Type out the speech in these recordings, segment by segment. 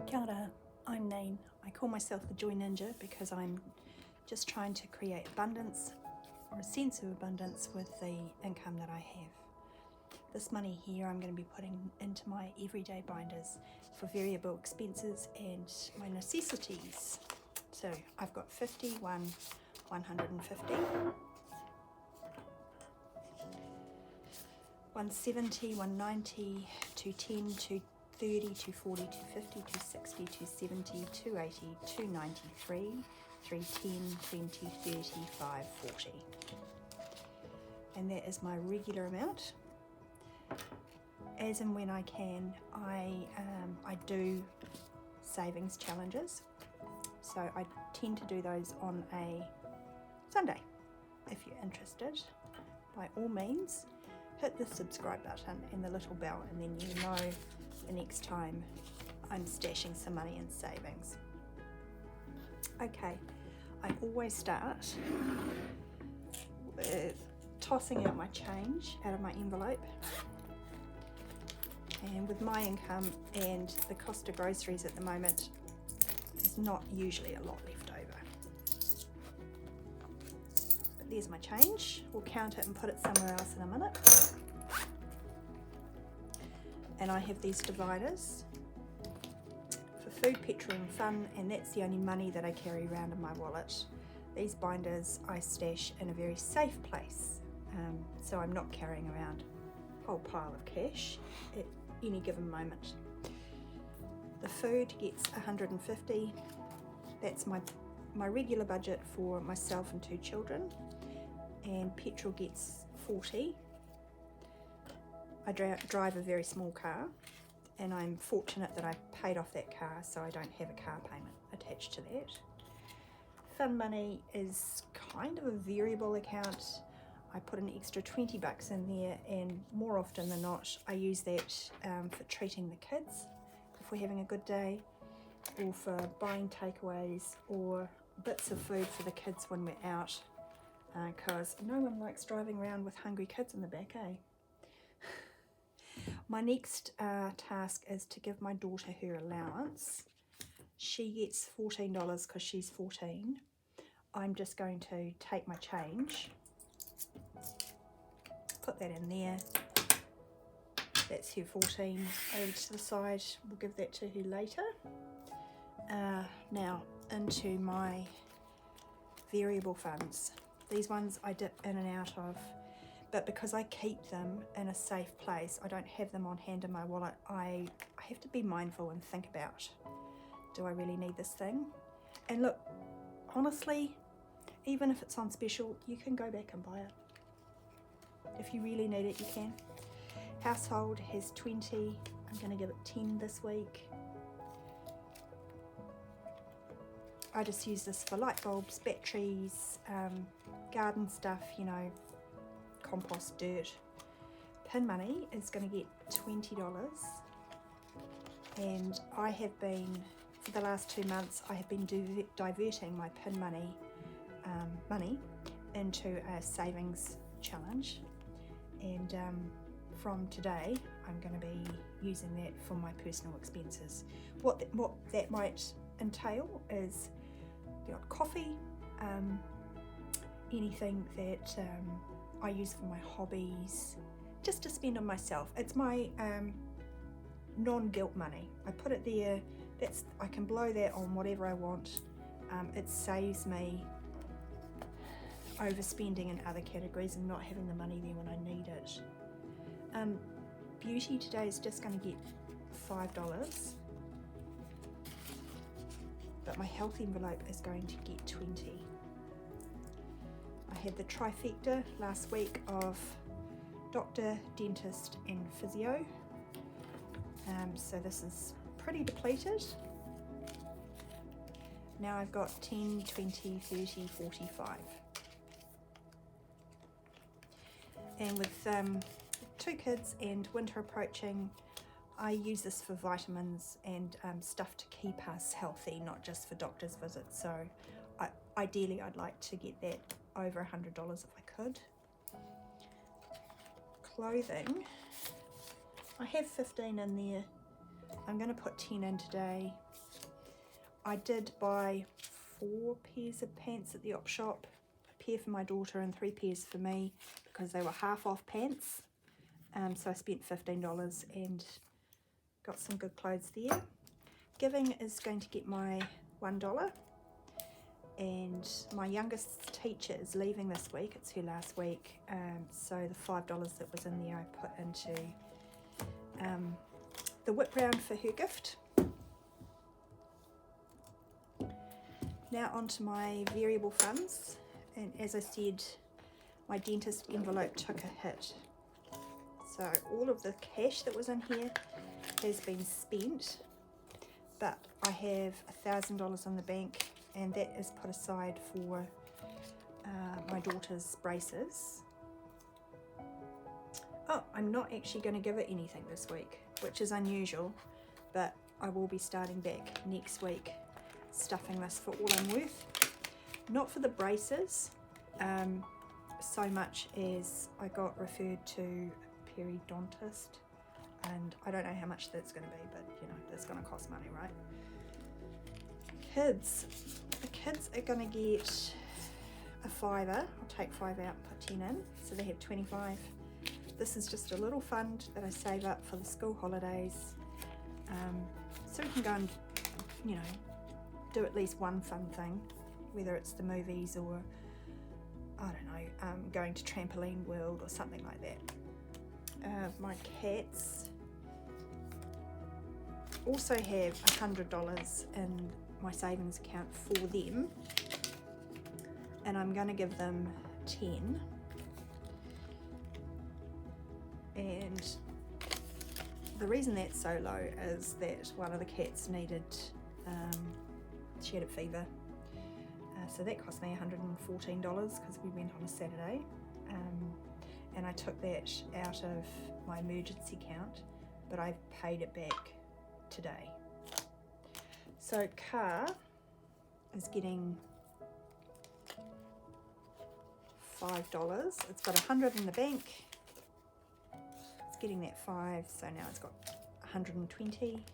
Kia ora, I'm Neen. I call myself the Joy Ninja because I'm just trying to create abundance, or a sense of abundance, with the income that I have. This money here I'm going to be putting into my everyday binders for variable expenses and my necessities. So I've got 50, 150, 170, 190, 210, 230, 240, 250, 260, 270, 280, 293, 310, 20, 35, 40. And that is my regular amount. As and when I can, I do savings challenges. So I tend to do those on a Sunday. If you're interested, by all means, hit the subscribe button and the little bell, and then you know the next time I'm stashing some money in savings. Okay, I always start with tossing out my change out of my envelope. And with my income and the cost of groceries at the moment, there's not usually a lot left over. But there's my change. We'll count it and put it somewhere else in a minute. And I have these dividers for food, petrol and fun, and that's the only money that I carry around in my wallet. These binders I stash in a very safe place, so I'm not carrying around a whole pile of cash at any given moment. The food gets 150. That's my regular budget for myself and 2 children, and petrol gets 40. I drive a very small car, and I'm fortunate that I paid off that car, so I don't have a car payment attached to that. Fun money is kind of a variable account. I put an extra 20 bucks in there, and more often than not I use that for treating the kids if we're having a good day, or for buying takeaways or bits of food for the kids when we're out, because no one likes driving around with hungry kids in the back, eh? My next task is to give my daughter her allowance. She gets $14 because she's 14. I'm just going to take my change, put that in there. That's her 14 over to the side. We'll give that to her later. Now into my variable funds. These ones I dip in and out of, but because I keep them in a safe place, I don't have them on hand in my wallet. I have to be mindful and think about, do I really need this thing? And look, honestly, even if it's on special, you can go back and buy it. If you really need it, you can. Household has 20. I'm going to give it 10 this week. I just use this for light bulbs, batteries, garden stuff, you know, compost, dirt. Pin money is going to get $20, and I have been, for the last 2 months, I have been diverting my pin money into a savings challenge, and from today I'm going to be using that for my personal expenses. What that might entail is the odd coffee, anything that I use for my hobbies, just to spend on myself. It's my non-guilt money. I put it there. I can blow that on whatever I want. It saves me overspending in other categories and not having the money there when I need it. Beauty today is just going to get $5, but my health envelope is going to get 20. I had the trifecta last week of doctor, dentist and physio, so this is pretty depleted. Now I've got 10, 20, 30, 45. And with 2 kids and winter approaching, I use this for vitamins and stuff to keep us healthy, not just for doctor's visits. So ideally I'd like to get that over $100 if I could. Clothing, I have 15 in there. I'm going to put 10 in today. I did buy 4 pairs of pants at the op shop, a pair for my daughter and 3 pairs for me because they were half off pants. So I spent $15 and got some good clothes there. Giving is going to get my $1, and my youngest teacher is leaving this week. It's her last week, so the $5 that was in there I put into the whip round for her gift. Now onto my variable funds, and as I said, my dentist envelope took a hit. So all of the cash that was in here has been spent, but I have $1,000 in the bank, and that is put aside for my daughter's braces. Oh, I'm not actually going to give it anything this week, which is unusual, but I will be starting back next week, stuffing this for all I'm worth. Not for the braces so much as I got referred to a periodontist, and I don't know how much that's going to be, but you know, that's going to cost money, right? Kids. The kids are going to get a $5. I'll take 5 out and put 10 in, so they have 25. This is just a little fund that I save up for the school holidays, so we can go and, you know, do at least one fun thing, whether it's the movies or, I don't know, going to Trampoline World or something like that. My cats also have $100 in my savings account for them, and I'm going to give them 10. And the reason that's so low is that one of the cats needed, she had a fever, so that cost me $114 because we went on a Saturday, and I took that out of my emergency account, but I've paid it back today. So car is getting $5. It's got 100 in the bank. It's getting that 5, so now it's got 120.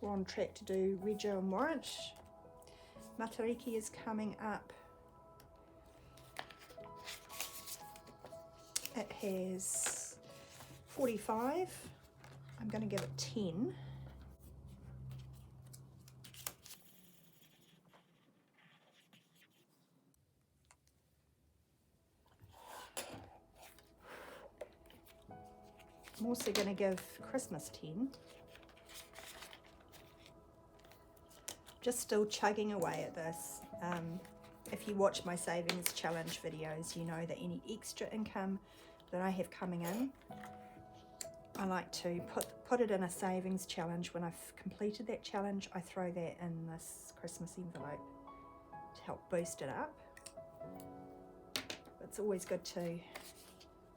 We're on track to do rego and warrant. Matariki is coming up. It has 45. I'm going to give it 10. I'm also going to give Christmas 10. Just still chugging away at this. If you watch my savings challenge videos, you know that any extra income that I have coming in, I like to put it in a savings challenge. When I've completed that challenge, I throw that in this Christmas envelope to help boost it up. It's always good to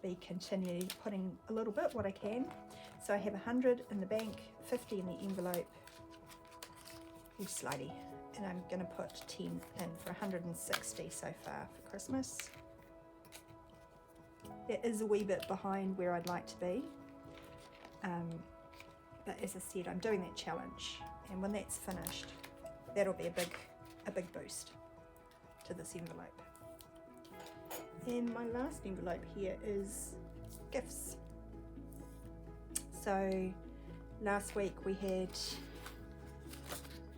be continually putting a little bit what I can. So I have 100 in the bank, 50 in the envelope, slidey, and I'm going to put 10 in for 160 so far for Christmas. It is a wee bit behind where I'd like to be, but as I said, I'm doing that challenge, and when that's finished, that'll be a big boost to this envelope. And my last envelope here is gifts. So last week we had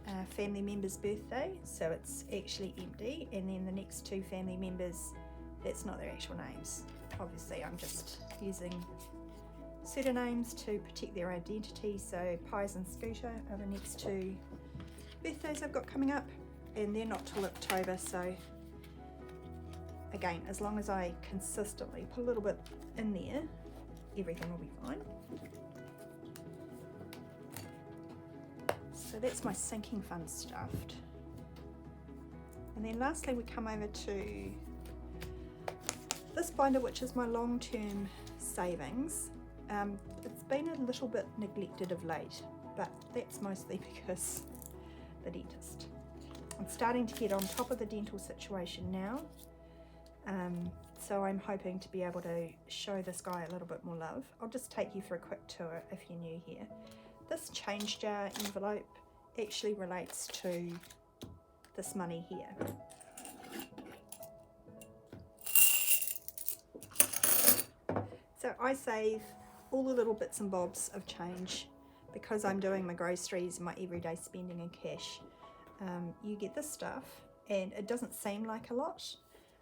a family member's birthday, so it's actually empty, and then the next 2 family members, that's not their actual names. Obviously I'm just using pseudonyms to protect their identity. So Pies and Scooter are the next 2 birthdays I've got coming up, and they're not till October, so again, as long as I consistently put a little bit in there, everything will be fine. So that's my sinking fund stuffed. And then lastly we come over to this binder, which is my long-term savings. It's been a little bit neglected of late, but that's mostly because the dentist. I'm starting to get on top of the dental situation now. So I'm hoping to be able to show this guy a little bit more love. I'll just take you for a quick tour if you're new here. This change jar envelope actually relates to this money here. So I save all the little bits and bobs of change because I'm doing my groceries and my everyday spending in cash. You get this stuff and it doesn't seem like a lot,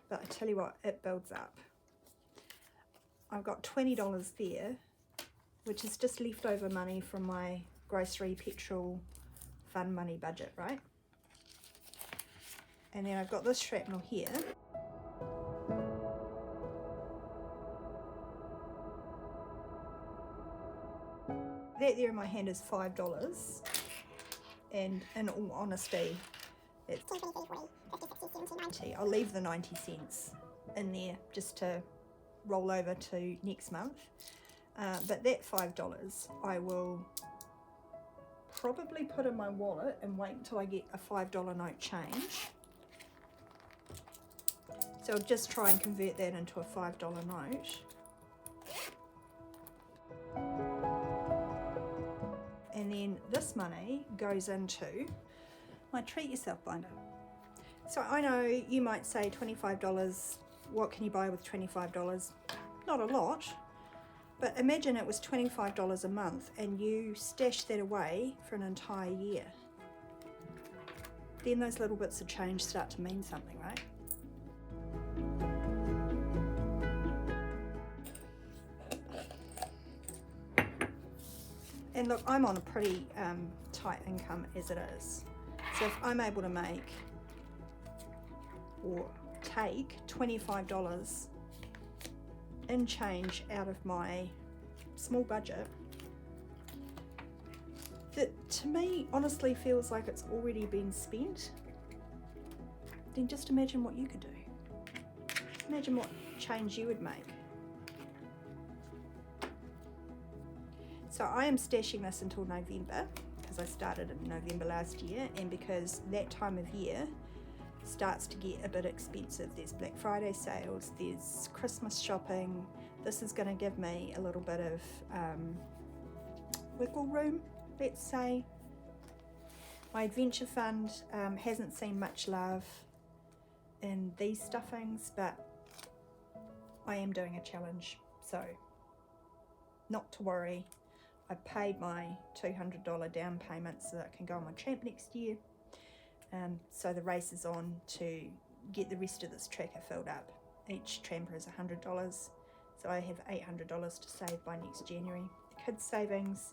but I tell you what, it builds up. I've got $20 there, which is just leftover money from my grocery, petrol, fun money budget, right? And then I've got this shrapnel here. That there in my hand is $5, and in all honesty, it's 10, 20, 30, 40, 50, 60, 70, 90. I'll leave the 90 cents in there just to roll over to next month. But that $5 I will probably put in my wallet and wait until I get a $5 note change. So I'll just try and convert that into a $5 note. And then this money goes into my treat yourself binder. So I know you might say $25, what can you buy with $25? Not a lot, but imagine it was $25 a month and you stash that away for an entire year. Then those little bits of change start to mean something, right? And look, I'm on a pretty tight income as it is. So if I'm able to make or take $25 in change out of my small budget, that to me honestly feels like it's already been spent, then just imagine what you could do. Imagine what change you would make. So I am stashing this until November because I started in November last year, and because that time of year starts to get a bit expensive. There's Black Friday sales, there's Christmas shopping. This is going to give me a little bit of wiggle room, let's say. My adventure fund hasn't seen much love in these stuffings, but I am doing a challenge, so not to worry. I've paid my $200 down payment so that I can go on my tramp next year. So the race is on to get the rest of this tracker filled up. Each tramper is $100, so I have $800 to save by next January. Kids savings,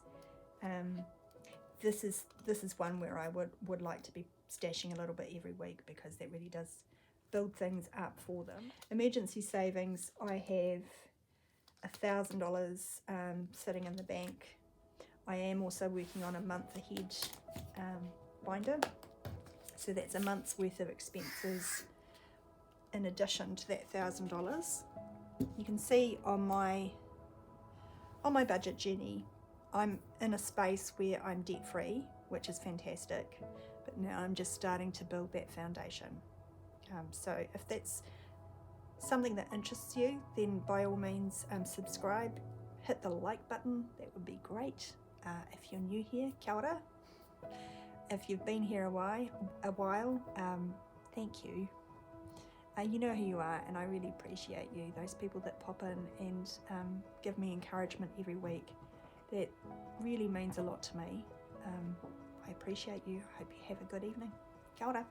this is one where I would like to be stashing a little bit every week because that really does build things up for them. Emergency savings, I have $1,000 sitting in the bank. I am also working on a month ahead binder, so that's a month's worth of expenses in addition to that $1,000. You can see on my budget journey, I'm in a space where I'm debt free, which is fantastic, but now I'm just starting to build that foundation. So if that's something that interests you, then by all means subscribe, hit the like button, that would be great. If you're new here, kia ora. If you've been here a while, thank you. You know who you are, and I really appreciate you. Those people that pop in and give me encouragement every week, that really means a lot to me. I appreciate you. I hope you have a good evening. Kia ora.